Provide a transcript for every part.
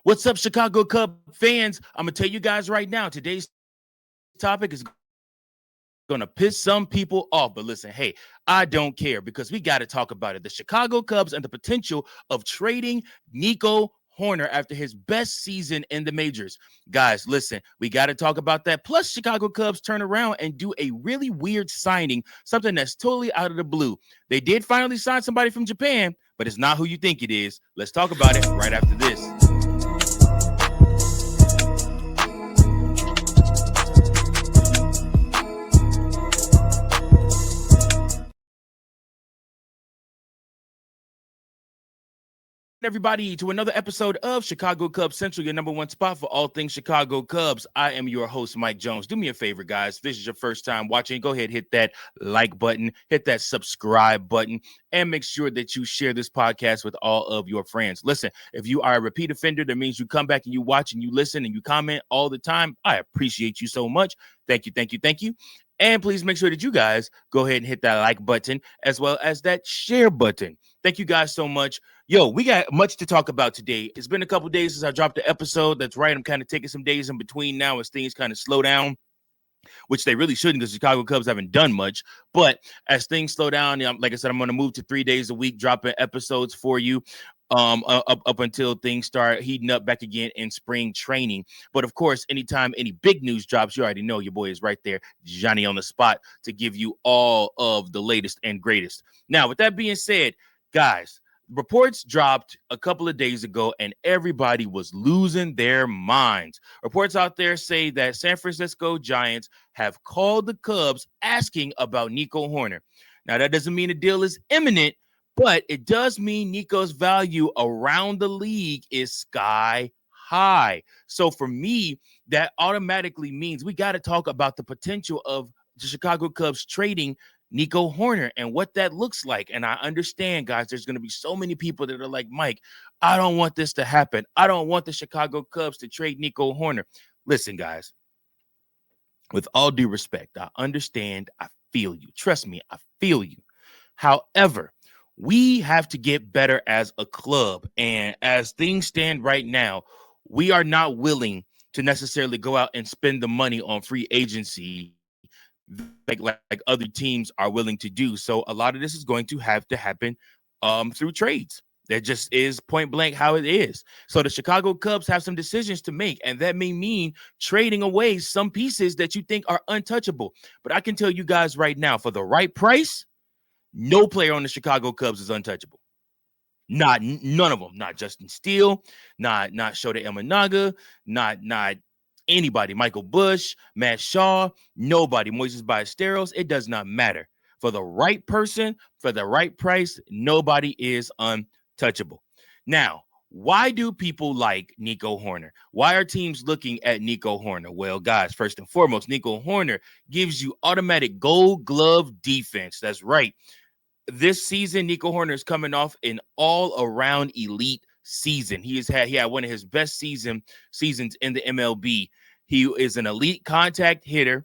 What's up, Chicago Cub fans? I'm going to tell you guys right now, today's topic is going to piss some people off. But listen, hey, I don't care because we got to talk about it. The Chicago Cubs and the potential of trading Nico Hoerner after his best season in the majors. Guys, listen, we got to talk about that. Plus, Chicago Cubs turn around and do a really weird signing, something that's totally out of the blue. They did finally sign somebody from Japan, but it's not who you think it is. Let's talk about it right after this. Everybody to another episode of Chicago Cubs Central, your number one spot for all things Chicago Cubs. I am your host, Mike Jones. Do me a favor, guys. If this is your first time watching, go ahead, hit that like button, hit that subscribe button, and make sure that you share this podcast with all of your friends. Listen, if you are a repeat offender, that means you come back and you watch and you listen and you comment all the time. I appreciate you so much. Thank you, thank you, thank you. And please make sure that you guys go ahead and hit that like button as well as that share button. Thank you guys so much. Yo, we got much to talk about today. It's been a couple days since I dropped the episode. That's right. I'm kind of taking some days in between now as things kind of slow down, which they really shouldn't because the Chicago Cubs haven't done much. But as things slow down, like I said, I'm going to move to 3 days a week, dropping episodes for you up until things start heating up back again in spring training. But of course, anytime any big news drops, you already know your boy is right there, Johnny on the spot, to give you all of the latest and greatest. Now, with that being said, guys, reports dropped a couple of days ago and everybody was losing their minds. Reports out there say that San Francisco Giants have called the Cubs asking about Nico Hoerner. Now, that doesn't mean a deal is imminent, but it does mean Nico's value around the league is sky high. So for me, that automatically means we got to talk about the potential of the Chicago Cubs trading Nico Hoerner and what that looks like. And I understand, guys, there's going to be so many people that are like, Mike, I don't want this to happen. I don't want the Chicago Cubs to trade Nico Hoerner. Listen, guys, with all due respect, I understand. I feel you. Trust me, I feel you. However, we have to get better as a club. And as things stand right now, we are not willing to necessarily go out and spend the money on free agency like other teams are willing to do. So a lot of this is going to have to happen through trades. That just is point blank how it is. So the Chicago Cubs have some decisions to make, and that may mean trading away some pieces that you think are untouchable. But I can tell you guys right now, for the right price, no player on the Chicago Cubs is untouchable. None of them. Not Justin Steele, not Shota Imanaga, not anybody. Michael Bush, Matt Shaw, nobody. Moises Ballesteros, it does not matter. For the right person, for the right price, nobody is untouchable. Now, why do people like Nico Hoerner? Why are teams looking at Nico Hoerner? Well, guys, first and foremost, Nico Hoerner gives you automatic gold glove defense. That's right. This season, Nico Hoerner is coming off an all-around elite season. He had one of his best seasons in the MLB. He is an elite contact hitter.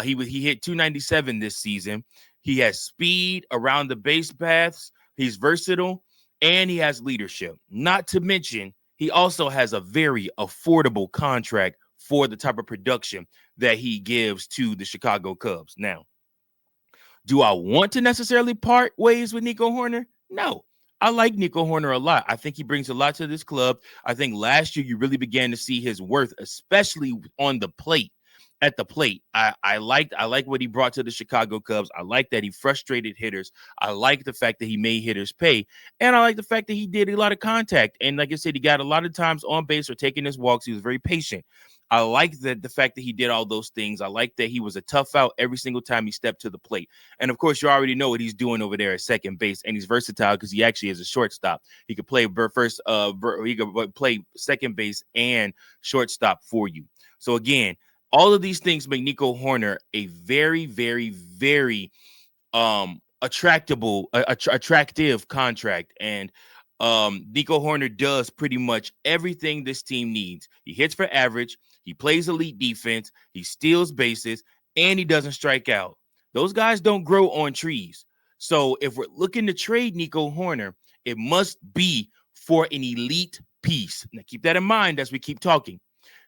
He hit 297 this season. He has speed around the base paths. He's versatile, and he has leadership. Not to mention, he also has a very affordable contract for the type of production that he gives to the Chicago Cubs. Now, do I want to necessarily part ways with Nico Hoerner? No. I like Nico Hoerner a lot. I think he brings a lot to this club. I think last year you really began to see his worth, especially on the plate. At the plate, I like what he brought to the Chicago Cubs. I like that he frustrated hitters. I like the fact that he made hitters pay, and I like the fact that he did a lot of contact. And like I said, he got a lot of times on base or taking his walks. He was very patient. I like the fact that he did all those things. I like that he was a tough out every single time he stepped to the plate. And of course, you already know what he's doing over there at second base, and he's versatile because he actually is a shortstop. He could play he could play second base and shortstop for you. So again, all of these things make Nico Hoerner a very, very, very attractive contract. And Nico Hoerner does pretty much everything this team needs. He hits for average. He plays elite defense. He steals bases, and he doesn't strike out. Those guys don't grow on trees. So if we're looking to trade Nico Hoerner, it must be for an elite piece piece. Now, keep that in mind as we keep talking.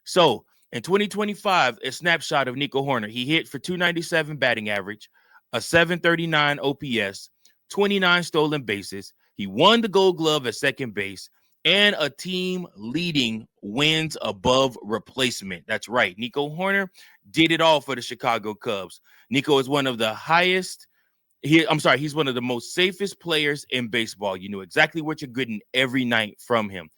So, in 2025, a snapshot of Nico Hoerner. He hit for 297 batting average, a 739 OPS, 29 stolen bases. He won the Gold Glove at second base, and a team leading wins above replacement. That's right. Nico Hoerner did it all for the Chicago Cubs. Nico is one of the highest. He's one of the most safest players in baseball. You know exactly what you're getting every night from him.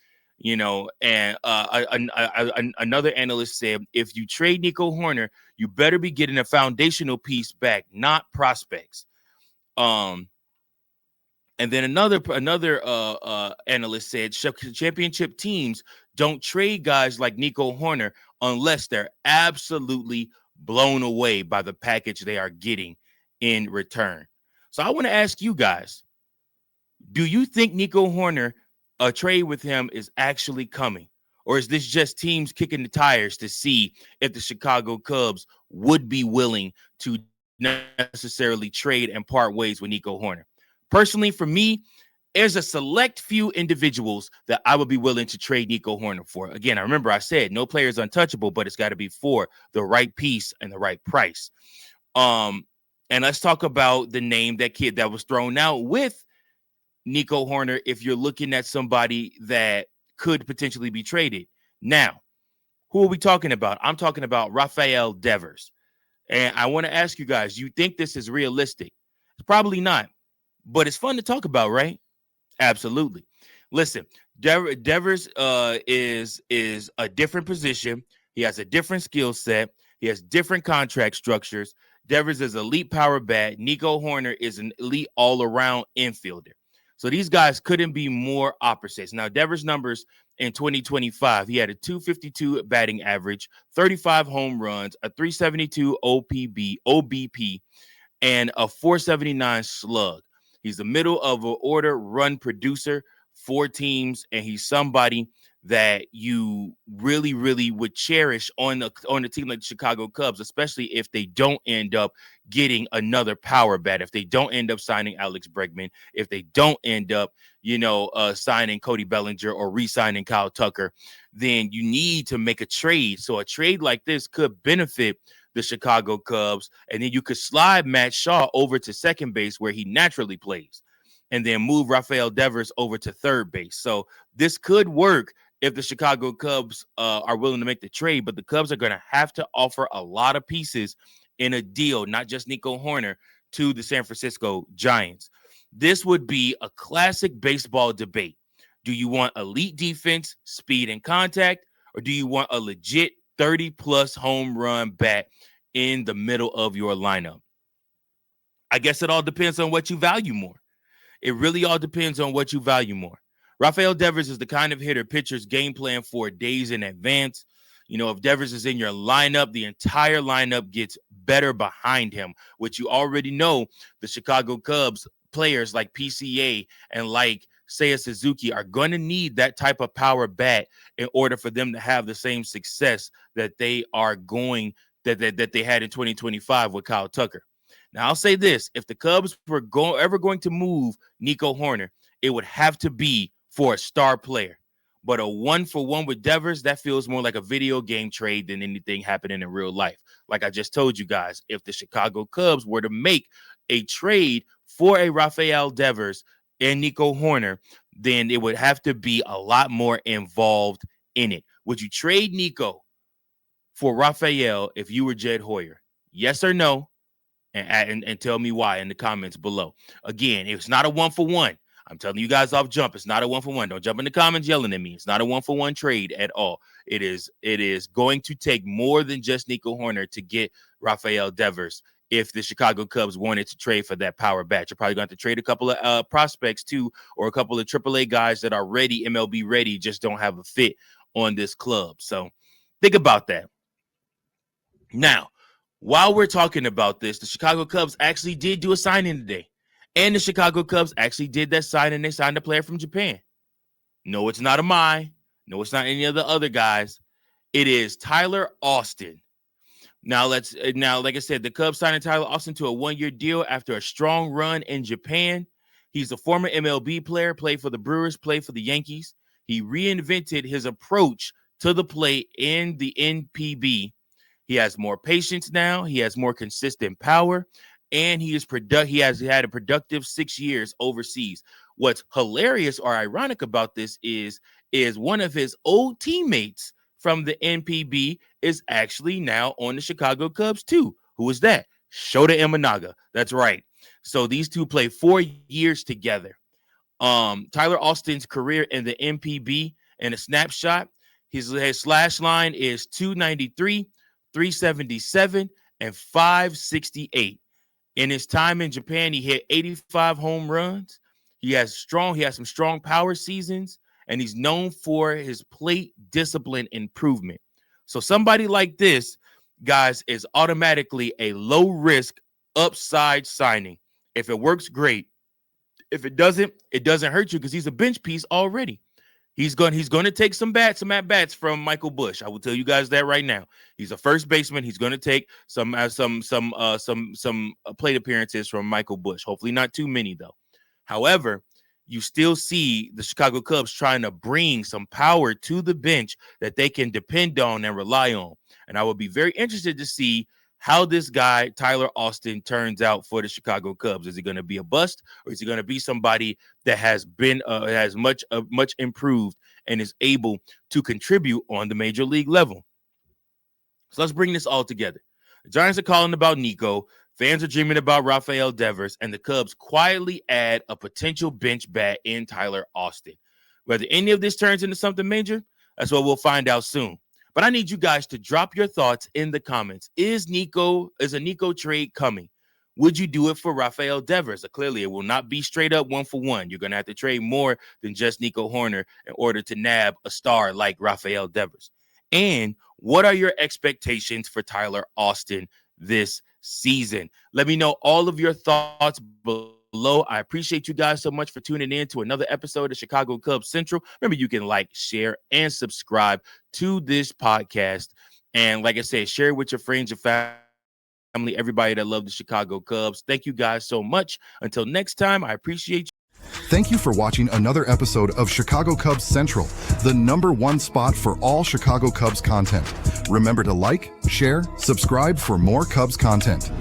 And another analyst said, if you trade Nico Hoerner, you better be getting a foundational piece back, not prospects. And then another analyst said, championship teams don't trade guys like Nico Hoerner unless they're absolutely blown away by the package they are getting in return. So I want to ask you guys, do you think Nico Hoerner, a trade with him, is actually coming? Or is this just teams kicking the tires to see if the Chicago Cubs would be willing to necessarily trade and part ways with Nico Hoerner? Personally, for me, there's a select few individuals that I would be willing to trade Nico Hoerner for. Again, I remember I said no player is untouchable, but it's got to be for the right piece and the right price. And let's talk about the name that was thrown out with Nico Hoerner if you're looking at somebody that could potentially be traded. Now, who are we talking about? I'm talking about Rafael Devers. And I want to ask you guys, you think this is realistic? It's probably not, but it's fun to talk about, right? Absolutely. Listen, Devers is a different position. He has a different skill set. He has different contract structures. Devers is elite power bat. Nico Hoerner is an elite all-around infielder. So these guys couldn't be more opposites. Now, Devers' numbers in 2025, he had a 252 batting average, 35 home runs, a 372 OBP, and a 479 slug. He's the middle of an order run producer for teams, and he's somebody that you really, really would cherish on a team like the Chicago Cubs, especially if they don't end up getting another power bat, if they don't end up signing Alex Bregman, if they don't end up, signing Cody Bellinger or re-signing Kyle Tucker, then you need to make a trade. So a trade like this could benefit the Chicago Cubs, and then you could slide Matt Shaw over to second base where he naturally plays, and then move Rafael Devers over to third base. So this could work if the Chicago Cubs are willing to make the trade, but the Cubs are going to have to offer a lot of pieces in a deal, not just Nico Hoerner, to the San Francisco Giants. This would be a classic baseball debate. Do you want elite defense, speed, and contact, or do you want a legit 30-plus home run bat in the middle of your lineup? I guess it all depends on what you value more. It really all depends on what you value more. Rafael Devers is the kind of hitter pitchers game plan for days in advance. If Devers is in your lineup, the entire lineup gets better behind him, which you already know the Chicago Cubs players like PCA and like Seiya Suzuki are going to need that type of power bat in order for them to have the same success that they had in 2025 with Kyle Tucker. Now, I'll say this. If the Cubs were ever going to move Nico Hoerner, it would have to be for a star player. But a 1-for-1 with Devers, that feels more like a video game trade than anything happening in real life. Like I just told you guys, if the Chicago Cubs were to make a trade for a Rafael Devers and Nico Hoerner, then it would have to be a lot more involved in it. Would you trade Nico for Rafael if you were Jed Hoyer? Yes or no? And tell me why in the comments below. Again, it's not a 1-for-1. I'm telling you guys off jump. It's not a 1-for-1. Don't jump in the comments yelling at me. It's not a 1-for-1 trade at all. It is going to take more than just Nico Hoerner to get Rafael Devers. If the Chicago Cubs wanted to trade for that power bat, you're probably going to have to trade a couple of prospects too, or a couple of AAA guys that are ready, MLB ready, just don't have a fit on this club. So think about that. Now, while we're talking about this, the Chicago Cubs actually did do a signing today. And the Chicago Cubs actually did that signing. They signed a player from Japan. No, it's not Amai. No, it's not any of the other guys. It is Tyler Austin. Now, like I said, the Cubs signed Tyler Austin to a 1-year deal after a strong run in Japan. He's a former MLB player, played for the Brewers, played for the Yankees. He reinvented his approach to the plate in the NPB. He has more patience now. He has more consistent power, and he has had a productive 6 years overseas. What's hilarious or ironic about this is one of his old teammates from the NPB is actually now on the Chicago Cubs too. Who is that? Shota Imanaga. That's right. So these two play 4 years together. Tyler Austin's career in the NPB in a snapshot, his slash line is 293, 377, and 568. In his time in Japan, he hit 85 home runs. He has some strong power seasons, and he's known for his plate discipline improvement. So somebody like this, guys, is automatically a low risk upside signing. If it works, great. If it doesn't hurt you because he's a bench piece already. He's going to take some at bats from Michael Busch. I will tell you guys that right now. He's a first baseman. He's going to take some plate appearances from Michael Busch. Hopefully not too many though. However, you still see the Chicago Cubs trying to bring some power to the bench that they can depend on and rely on. And I would be very interested to see how this guy, Tyler Austin, turns out for the Chicago Cubs. Is he going to be a bust, or is he going to be somebody that has much improved and is able to contribute on the major league level? So let's bring this all together. The Giants are calling about Nico. Fans are dreaming about Rafael Devers, and the Cubs quietly add a potential bench bat in Tyler Austin. Whether any of this turns into something major, that's what we'll find out soon. But I need you guys to drop your thoughts in the comments. Is a Nico trade coming? Would you do it for Rafael Devers? Clearly, it will not be straight up 1-for-1. You're going to have to trade more than just Nico Hoerner in order to nab a star like Rafael Devers. And what are your expectations for Tyler Austin this season? Let me know all of your thoughts below. I appreciate you guys so much for tuning in to another episode of Chicago Cubs Central. Remember, you can like, share, and subscribe to this podcast. And like I said, share it with your friends, your family, everybody that loves the Chicago Cubs. Thank you guys so much. Until next time, I appreciate you. Thank you for watching another episode of Chicago Cubs Central, the #1 spot for all Chicago Cubs content. Remember to like, share, subscribe for more Cubs content.